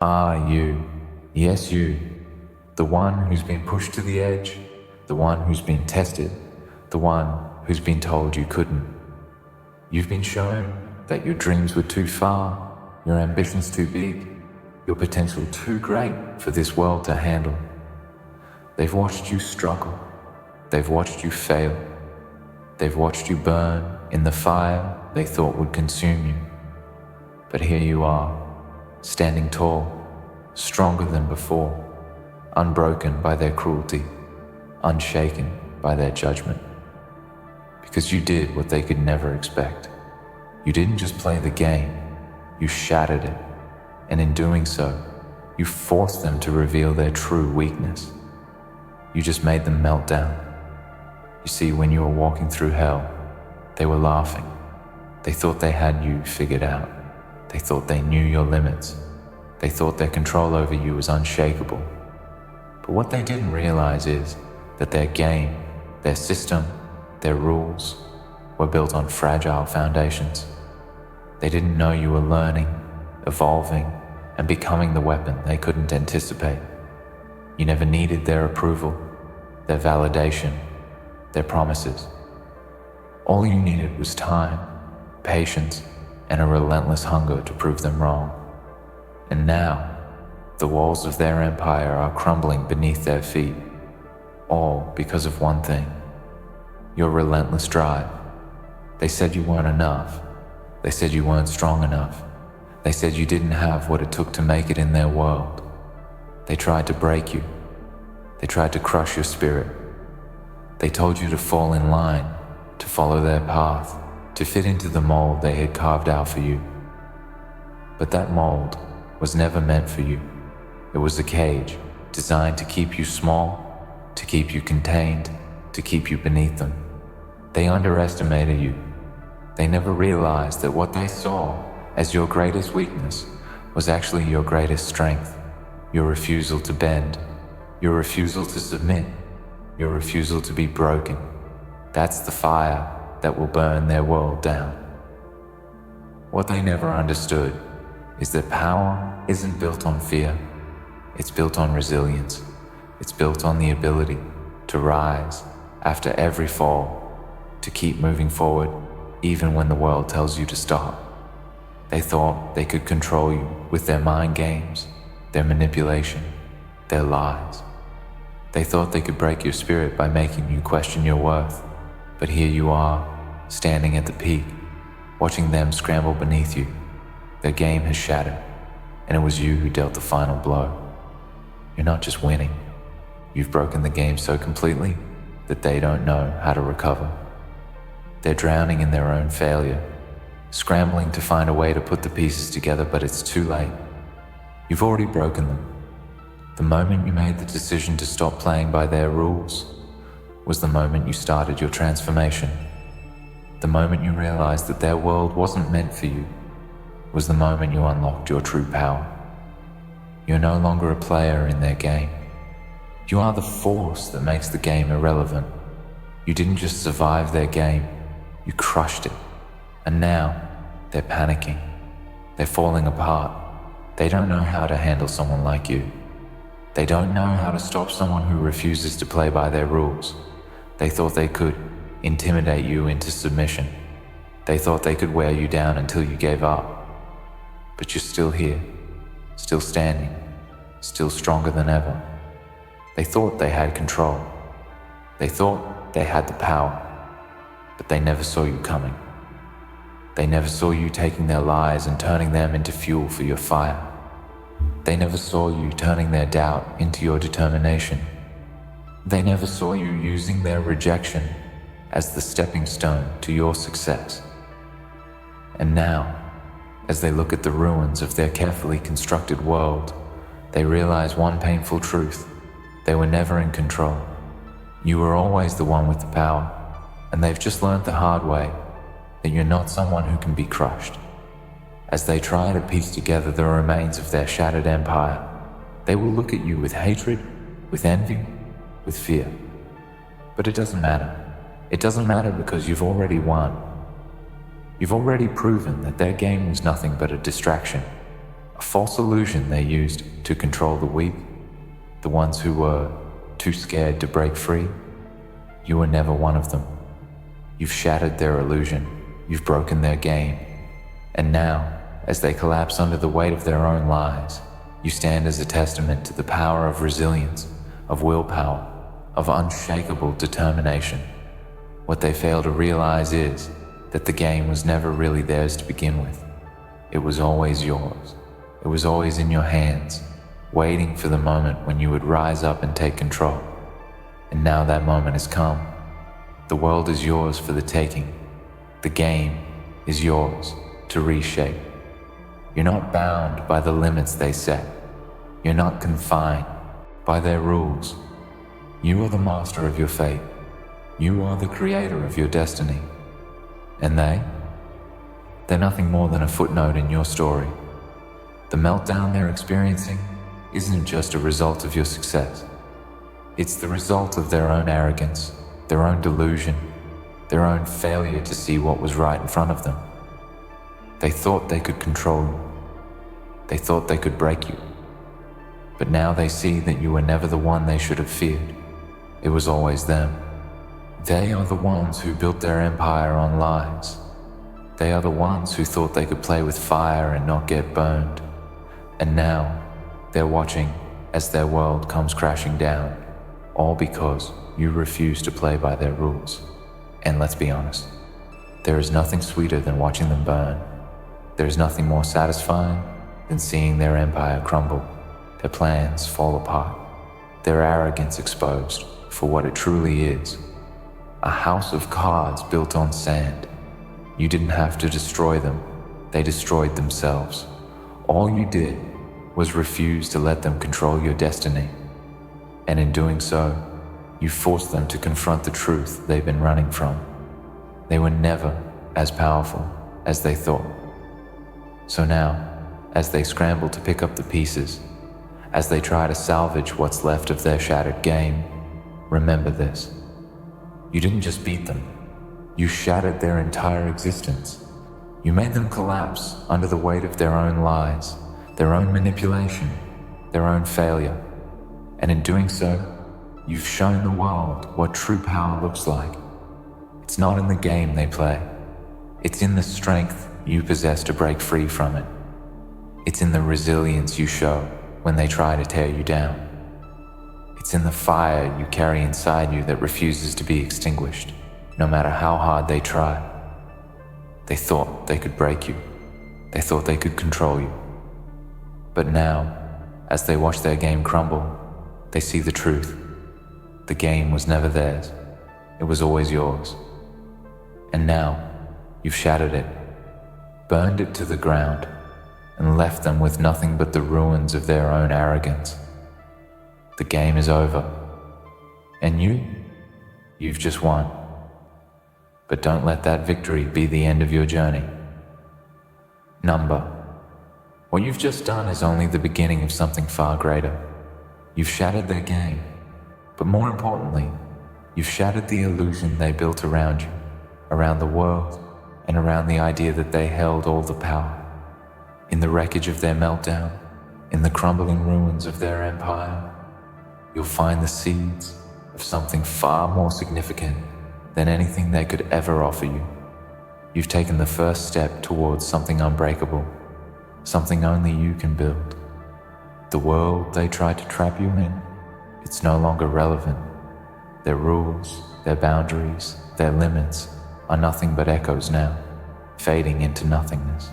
Ah, you. Yes, you. The one who's been pushed to the edge, the one who's been tested, the one who's been told you couldn't. You've been shown that your dreams were too far, your ambitions too big, your potential too great for this world to handle. They've watched you struggle. They've watched you fail. They've watched you burn in the fire they thought would consume you. But here you are, standing tall, stronger than before, unbroken by their cruelty, unshaken by their judgment. Because you did what they could never expect. You didn't just play the game, you shattered it. And in doing so, you forced them to reveal their true weakness. You just made them melt down. You see, when you were walking through hell, they were laughing. They thought they had you figured out. They thought they knew your limits. They thought their control over you was unshakable. But what they didn't realize is that their game, their system, their rules were built on fragile foundations. They didn't know you were learning, evolving, and becoming the weapon they couldn't anticipate. You never needed their approval, their validation, their promises. All you needed was time, patience, and a relentless hunger to prove them wrong. And now, the walls of their empire are crumbling beneath their feet, all because of one thing: your relentless drive. They said you weren't enough. They said you weren't strong enough. They said you didn't have what it took to make it in their world. They tried to break you. They tried to crush your spirit. They told you to fall in line, to follow their path, to fit into the mold they had carved out for you. But that mold was never meant for you. It was a cage designed to keep you small, to keep you contained, to keep you beneath them. They underestimated you. They never realized that what they saw as your greatest weakness was actually your greatest strength. Your refusal to bend, your refusal to submit, your refusal to be broken. That's the fire that will burn their world down. What they never understood is that power isn't built on fear. It's built on resilience. It's built on the ability to rise after every fall, to keep moving forward even when the world tells you to stop. They thought they could control you with their mind games, their manipulation, their lies. They thought they could break your spirit by making you question your worth. But here you are, standing at the peak, watching them scramble beneath you. Their game has shattered, and it was you who dealt the final blow. You're not just winning. You've broken the game so completely that they don't know how to recover. They're drowning in their own failure, scrambling to find a way to put the pieces together, but it's too late. You've already broken them. The moment you made the decision to stop playing by their rules was the moment you started your transformation. The moment you realized that their world wasn't meant for you was the moment you unlocked your true power. You're no longer a player in their game. You are the force that makes the game irrelevant. You didn't just survive their game, you crushed it. And now, they're panicking. They're falling apart. They don't know how to handle someone like you. They don't know how to stop someone who refuses to play by their rules. They thought they could intimidate you into submission. They thought they could wear you down until you gave up. But you're still here, still standing, still stronger than ever. They thought they had control. They thought they had the power, but they never saw you coming. They never saw you taking their lies and turning them into fuel for your fire. They never saw you turning their doubt into your determination. They never saw you using their rejection as the stepping stone to your success. And now, as they look at the ruins of their carefully constructed world, they realize one painful truth: they were never in control. You were always the one with the power, and they've just learned the hard way that you're not someone who can be crushed. As they try to piece together the remains of their shattered empire, they will look at you with hatred, with envy, with fear. But it doesn't matter. It doesn't matter because you've already won. You've already proven that their game was nothing but a distraction, a a false illusion they used to control the weak, the ones who were too scared to break free. You were never one of them. You've shattered their illusion, you've broken their game, and now, as they collapse under the weight of their own lies, you stand as a testament to the power of resilience, of willpower, of unshakable determination. What they fail to realize is that the game was never really theirs to begin with. It was always yours. It was always in your hands, waiting for the moment when you would rise up and take control. And now that moment has come. The world is yours for the taking. The game is yours to reshape. You're not bound by the limits they set. You're not confined by their rules. You are the master of your fate. You are the creator of your destiny. And they're nothing more than a footnote in your story. The meltdown they're experiencing isn't just a result of your success. It's the result of their own arrogance, their own delusion, their own failure to see what was right in front of them. They thought they could control you. They thought they could break you. But now they see that you were never the one they should have feared. It was always them. They are the ones who built their empire on lies. They are the ones who thought they could play with fire and not get burned. And now, they're watching as their world comes crashing down, all because you refuse to play by their rules. And let's be honest, there is nothing sweeter than watching them burn. There is nothing more satisfying than seeing their empire crumble, their plans fall apart, their arrogance exposed for what it truly is. A house of cards built on sand. You didn't have to destroy them, they destroyed themselves. All you did was refuse to let them control your destiny. And in doing so, you forced them to confront the truth they've been running from. They were never as powerful as they thought. So now, as they scramble to pick up the pieces, as they try to salvage what's left of their shattered game, remember this. You didn't just beat them, you shattered their entire existence. You made them collapse under the weight of their own lies, their own manipulation, their own failure. And in doing so, you've shown the world what true power looks like. It's not in the game they play. It's in the strength you possess to break free from it. It's in the resilience you show when they try to tear you down. It's in the fire you carry inside you that refuses to be extinguished, no matter how hard they try. They thought they could break you. They thought they could control you. But now, as they watch their game crumble, they see the truth. The game was never theirs. It was always yours. And now, you've shattered it, burned it to the ground, and left them with nothing but the ruins of their own arrogance. The game is over. And you've just won. But don't let that victory be the end of your journey. What you've just done is only the beginning of something far greater. You've shattered their game, but more importantly, you've shattered the illusion they built around you, around the world, and around the idea that they held all the power. In the wreckage of their meltdown, in the crumbling ruins of their empire, you'll find the seeds of something far more significant than anything they could ever offer you. You've taken the first step towards something unbreakable, something only you can build. The world they tried to trap you in, it's no longer relevant. Their rules, their boundaries, their limits are nothing but echoes now, fading into nothingness.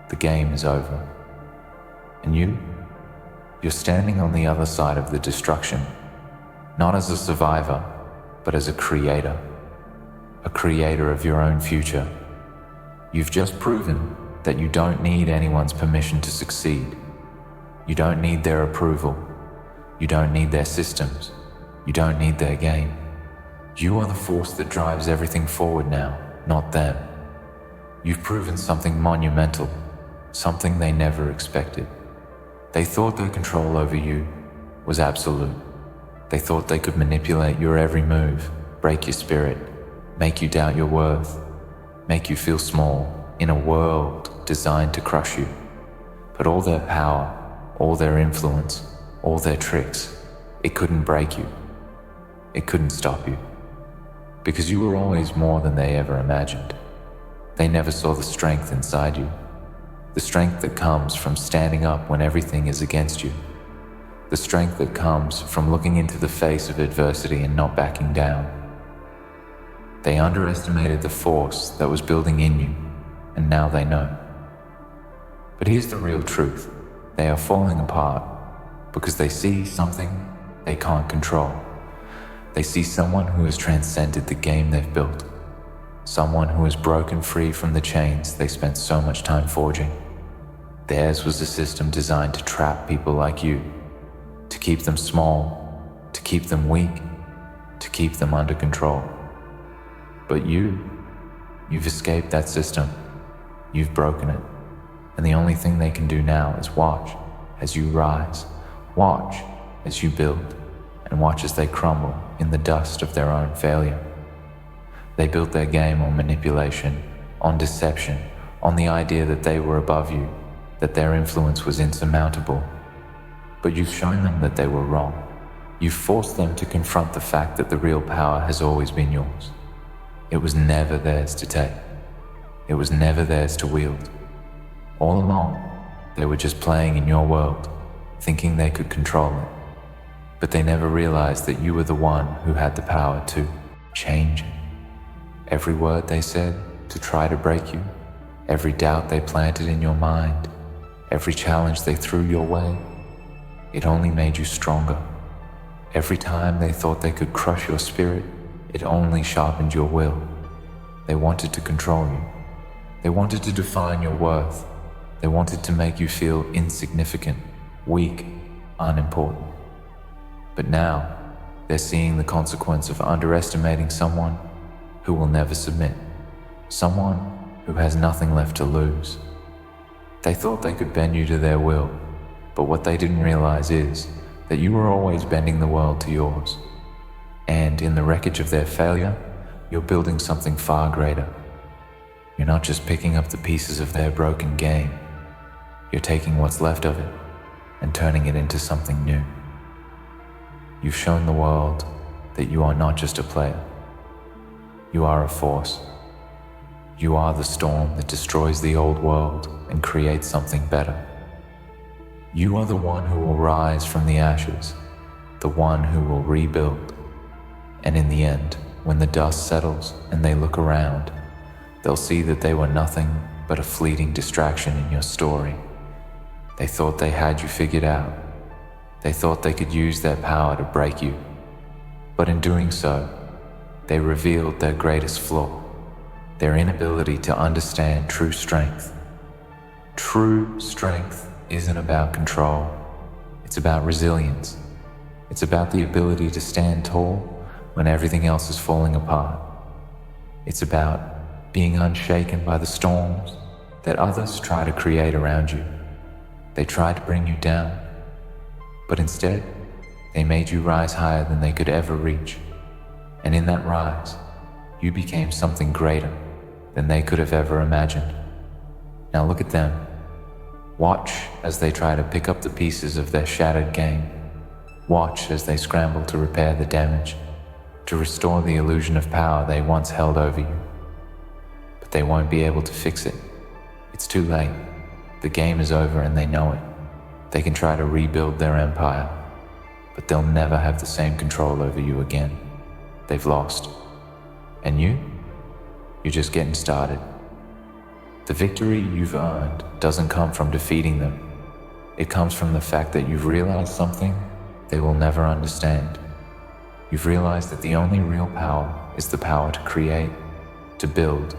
The game is over. And you're standing on the other side of the destruction, not as a survivor, but as a creator of your own future. You've just proven that you don't need anyone's permission to succeed. You don't need their approval. You don't need their systems. You don't need their game. You are the force that drives everything forward now, not them. You've proven something monumental, something they never expected. They thought their control over you was absolute. They thought they could manipulate your every move, break your spirit, make you doubt your worth, make you feel small in a world designed to crush you. But all their power, all their influence, all their tricks, it couldn't break you. It couldn't stop you. Because you were always more than they ever imagined. They never saw the strength inside you. The strength that comes from standing up when everything is against you. The strength that comes from looking into the face of adversity and not backing down. They underestimated the force that was building in you, and now they know. But here's the real truth. They are falling apart because they see something they can't control. They see someone who has transcended the game they've built. Someone who has broken free from the chains they spent so much time forging. Theirs was a system designed to trap people like you, to keep them small, to keep them weak, to keep them under control. But you've escaped that system. You've broken it. And the only thing they can do now is watch as you rise, watch as you build, and watch as they crumble in the dust of their own failure. They built their game on manipulation, on deception, on the idea that they were above you, that their influence was insurmountable. But you've shown them that they were wrong. You've forced them to confront the fact that the real power has always been yours. It was never theirs to take. It was never theirs to wield. All along, they were just playing in your world, thinking they could control it. But they never realized that you were the one who had the power to change it. Every word they said to try to break you, every doubt they planted in your mind, every challenge they threw your way, it only made you stronger. Every time they thought they could crush your spirit, it only sharpened your will. They wanted to control you. They wanted to define your worth. They wanted to make you feel insignificant, weak, unimportant. But now, they're seeing the consequence of underestimating someone who will never submit, someone who has nothing left to lose. They thought they could bend you to their will, but what they didn't realize is that you were always bending the world to yours. And in the wreckage of their failure, you're building something far greater. You're not just picking up the pieces of their broken game. You're taking what's left of it and turning it into something new. You've shown the world that you are not just a player. You are a force. You are the storm that destroys the old world and creates something better. You are the one who will rise from the ashes, the one who will rebuild. And in the end, when the dust settles and they look around, they'll see that they were nothing but a fleeting distraction in your story. They thought they had you figured out. They thought they could use their power to break you. But in doing so, they revealed their greatest flaw, their inability to understand true strength. True strength isn't about control. It's about resilience. It's about the ability to stand tall when everything else is falling apart. It's about being unshaken by the storms that others try to create around you. They tried to bring you down, but instead, they made you rise higher than they could ever reach. And in that rise, you became something greater than they could have ever imagined. Now look at them. Watch as they try to pick up the pieces of their shattered game. Watch as they scramble to repair the damage, to restore the illusion of power they once held over you. But they won't be able to fix it. It's too late. The game is over and they know it. They can try to rebuild their empire, but they'll never have the same control over you again. They've lost. And you're just getting started. The victory you've earned doesn't come from defeating them. It comes from the fact that you've realized something they will never understand. You've realized that the only real power is the power to create, to build,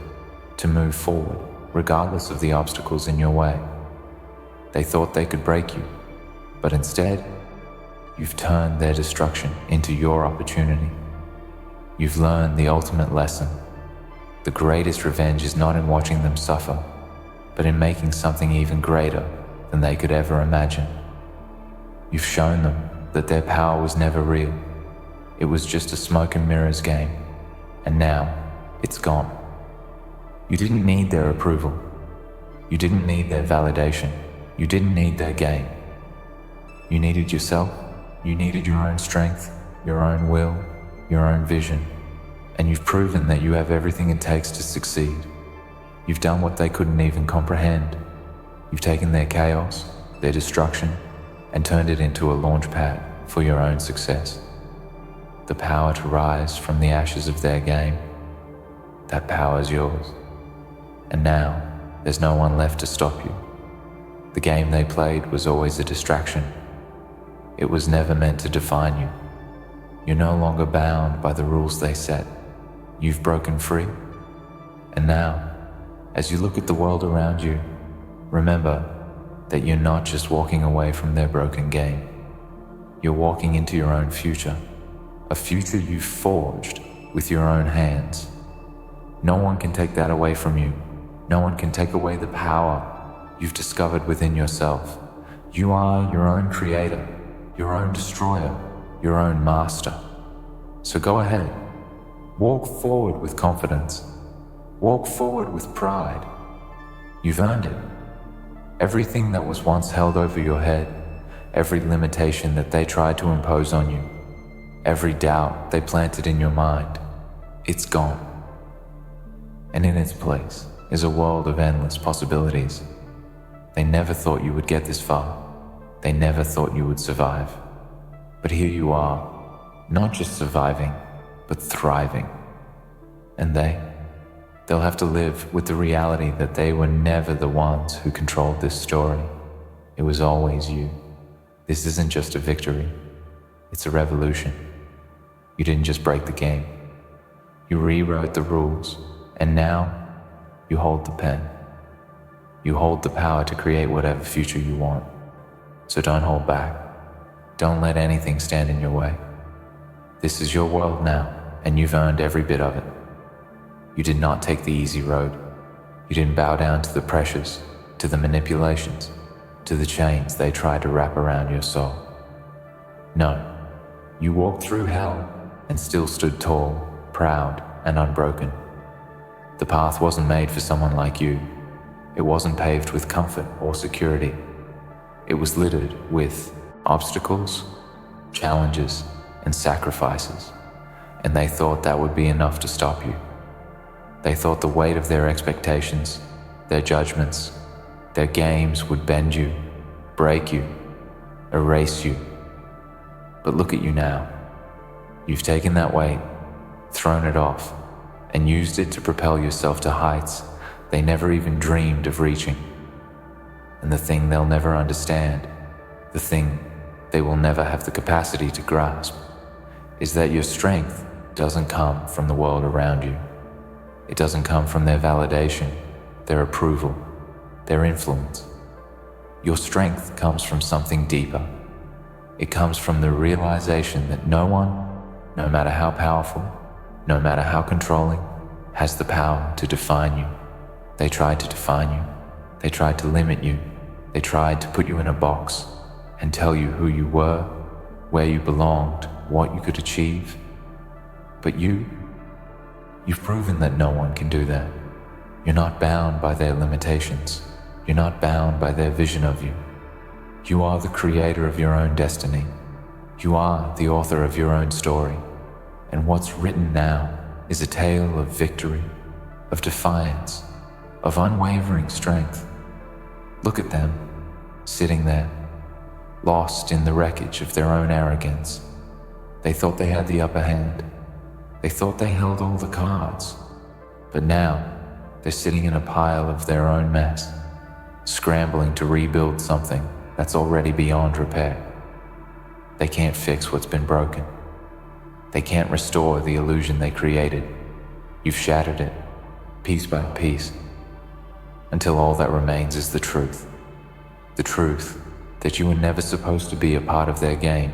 to move forward, regardless of the obstacles in your way. They thought they could break you, but instead, you've turned their destruction into your opportunity. You've learned the ultimate lesson. The greatest revenge is not in watching them suffer, but in making something even greater than they could ever imagine. You've shown them that their power was never real. It was just a smoke and mirrors game, and now it's gone. You didn't need their approval. You didn't need their validation. You didn't need their game. You needed yourself. You needed your own strength, your own will, your own vision. And you've proven that you have everything it takes to succeed. You've done what they couldn't even comprehend. You've taken their chaos, their destruction, and turned it into a launch pad for your own success. The power to rise from the ashes of their game, that power is yours. And now, there's no one left to stop you. The game they played was always a distraction. It was never meant to define you. You're no longer bound by the rules they set. You've broken free. And now, as you look at the world around you, remember that you're not just walking away from their broken game. You're walking into your own future, a future you've forged with your own hands. No one can take that away from you. No one can take away the power you've discovered within yourself. You are your own creator, your own destroyer, your own master. So go ahead, walk forward with confidence. Walk forward with pride. You've earned it. Everything that was once held over your head, every limitation that they tried to impose on you, every doubt they planted in your mind, it's gone. And in its place is a world of endless possibilities. They never thought you would get this far. They never thought you would survive. But here you are, not just surviving, but thriving. And they'll have to live with the reality that they were never the ones who controlled this story. It was always you. This isn't just a victory, it's a revolution. You didn't just break the game. You rewrote the rules, and now you hold the pen. You hold the power to create whatever future you want. So don't hold back. Don't let anything stand in your way. This is your world now, and you've earned every bit of it. You did not take the easy road. You didn't bow down to the pressures, to the manipulations, to the chains they tried to wrap around your soul. No, you walked through hell and still stood tall, proud, and unbroken. The path wasn't made for someone like you. It wasn't paved with comfort or security. It was littered with obstacles, challenges, and sacrifices, and they thought that would be enough to stop you. They thought the weight of their expectations, their judgments, their games would bend you, break you, erase you. But look at you now. You've taken that weight, thrown it off, and used it to propel yourself to heights they never even dreamed of reaching. And the thing they'll never understand, the thing they will never have the capacity to grasp, is that your strength doesn't come from the world around you. It doesn't come from their validation, their approval, their influence. Your strength comes from something deeper. It comes from the realization that no one, no matter how powerful, no matter how controlling, has the power to define you. They tried to define you. They tried to limit you. They tried to put you in a box and tell you who you were, where you belonged, what you could achieve. But you've proven that no one can do that. You're not bound by their limitations. You're not bound by their vision of you. You are the creator of your own destiny. You are the author of your own story. And what's written now is a tale of victory, of defiance, of unwavering strength. Look at them, sitting there, lost in the wreckage of their own arrogance. They thought they had the upper hand. They thought they held all the cards. But now, they're sitting in a pile of their own mess, scrambling to rebuild something that's already beyond repair. They can't fix what's been broken. They can't restore the illusion they created. You've shattered it, piece by piece, until all that remains is the truth. The truth that you were never supposed to be a part of their game,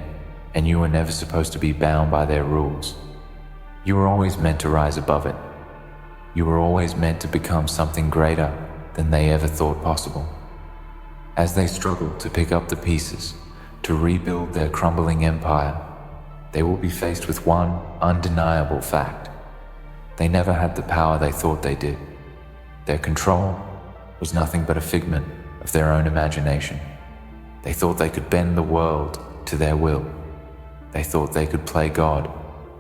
and you were never supposed to be bound by their rules. You were always meant to rise above it. You were always meant to become something greater than they ever thought possible. As they struggle to pick up the pieces, to rebuild their crumbling empire, they will be faced with one undeniable fact. They never had the power they thought they did. Their control was nothing but a figment of their own imagination. They thought they could bend the world to their will. They thought they could play God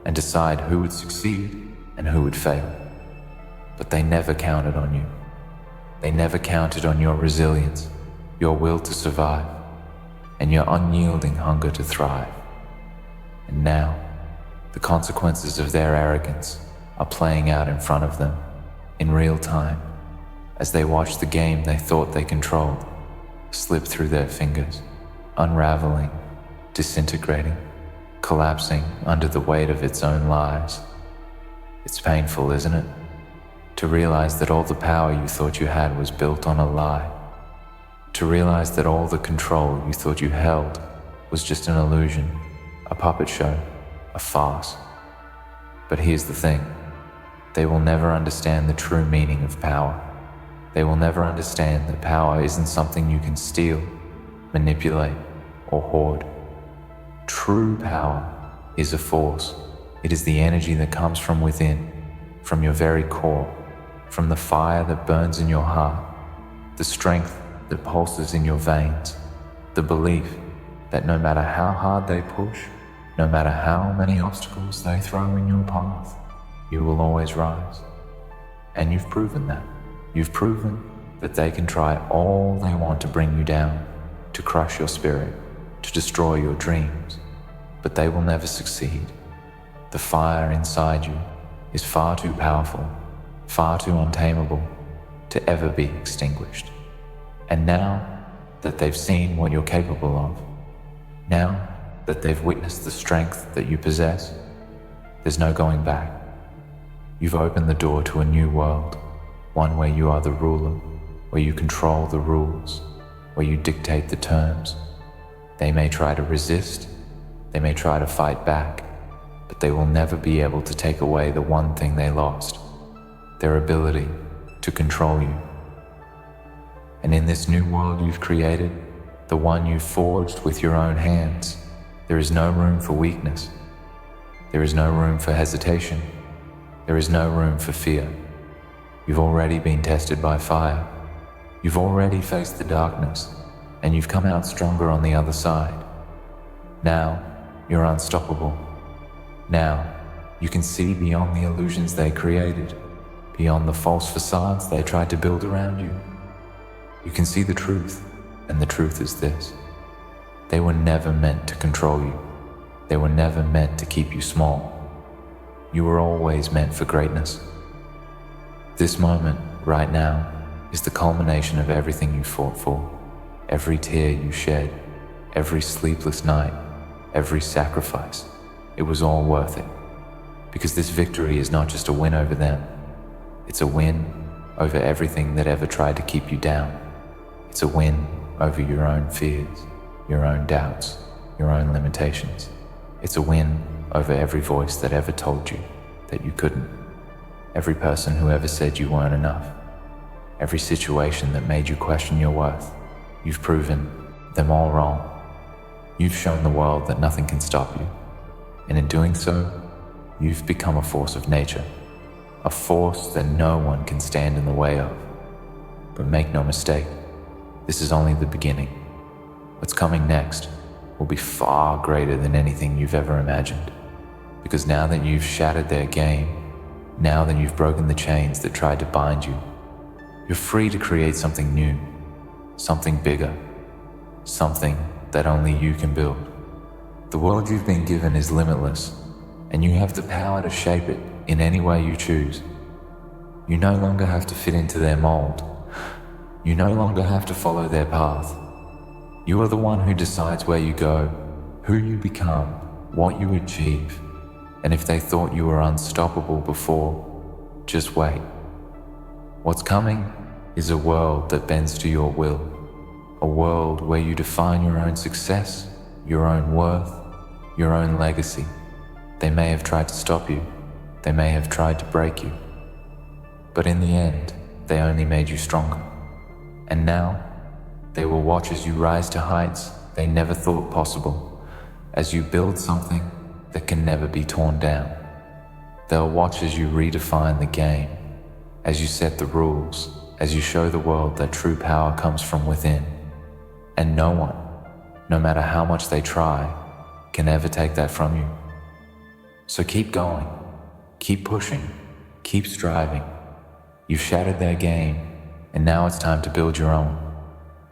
and decide who would succeed and who would fail. But they never counted on you. They never counted on your resilience, your will to survive, and your unyielding hunger to thrive. And now, the consequences of their arrogance are playing out in front of them in real time as they watch the game they thought they controlled slip through their fingers, unraveling, disintegrating, collapsing under the weight of its own lies. It's painful, isn't it? To realize that all the power you thought you had was built on a lie. To realize that all the control you thought you held was just an illusion, a puppet show, a farce. But here's the thing. They will never understand the true meaning of power. They will never understand that power isn't something you can steal, manipulate, or hoard. True power is a force. It is the energy that comes from within, from your very core, from the fire that burns in your heart, the strength that pulses in your veins, the belief that no matter how hard they push, no matter how many obstacles they throw in your path, you will always rise. And you've proven that. You've proven that they can try all they want to bring you down, to crush your spirit, to destroy your dreams, but they will never succeed. The fire inside you is far too powerful, far too untamable to ever be extinguished. And now that they've seen what you're capable of, now that they've witnessed the strength that you possess, there's no going back. You've opened the door to a new world, one where you are the ruler, where you control the rules, where you dictate the terms. They may try to resist, they may try to fight back, but they will never be able to take away the one thing they lost, their ability to control you. And in this new world you've created, the one you forged with your own hands, there is no room for weakness. There is no room for hesitation. There is no room for fear. You've already been tested by fire. You've already faced the darkness, and you've come out stronger on the other side. Now, you're unstoppable. Now, you can see beyond the illusions they created, beyond the false facades they tried to build around you. You can see the truth, and the truth is this. They were never meant to control you. They were never meant to keep you small. You were always meant for greatness. This moment, right now, is the culmination of everything you fought for, every tear you shed, every sleepless night, every sacrifice. It was all worth it. Because this victory is not just a win over them. It's a win over everything that ever tried to keep you down. It's a win over your own fears, your own doubts, your own limitations. It's a win over every voice that ever told you that you couldn't. Every person who ever said you weren't enough. Every situation that made you question your worth. You've proven them all wrong. You've shown the world that nothing can stop you. And in doing so, you've become a force of nature. A force that no one can stand in the way of. But make no mistake, this is only the beginning. What's coming next will be far greater than anything you've ever imagined. Because now that you've shattered their game, now that you've broken the chains that tried to bind you, you're free to create something new, something bigger, something that only you can build. The world you've been given is limitless, and you have the power to shape it in any way you choose. You no longer have to fit into their mold. You no longer have to follow their path. You are the one who decides where you go, who you become, what you achieve. And if they thought you were unstoppable before, just wait. What's coming is a world that bends to your will, a world where you define your own success, your own worth, your own legacy. They may have tried to stop you, they may have tried to break you, but in the end, they only made you stronger. And now, they will watch as you rise to heights they never thought possible, as you build something that can never be torn down. They'll watch as you redefine the game, as you set the rules as you show the world that true power comes from within, and no one, no matter how much they try, can ever take that from you. So keep going, keep pushing, keep striving. You've shattered their game, and now it's time to build your own.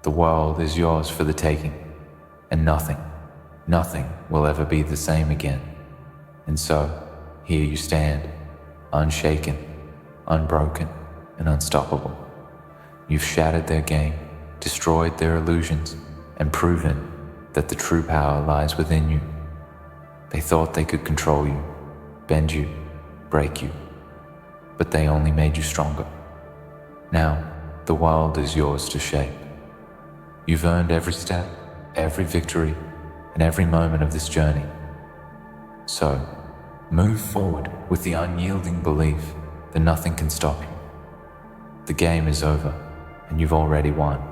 The world is yours for the taking, and nothing will ever be the same again. And so, here you stand, unshaken, unbroken, and unstoppable. You've shattered their game, destroyed their illusions, and proven that the true power lies within you. They thought they could control you, bend you, break you, but they only made you stronger. Now, the world is yours to shape. You've earned every step, every victory, and every moment of this journey. So, move forward with the unyielding belief that nothing can stop you. The game is over, and you've already won.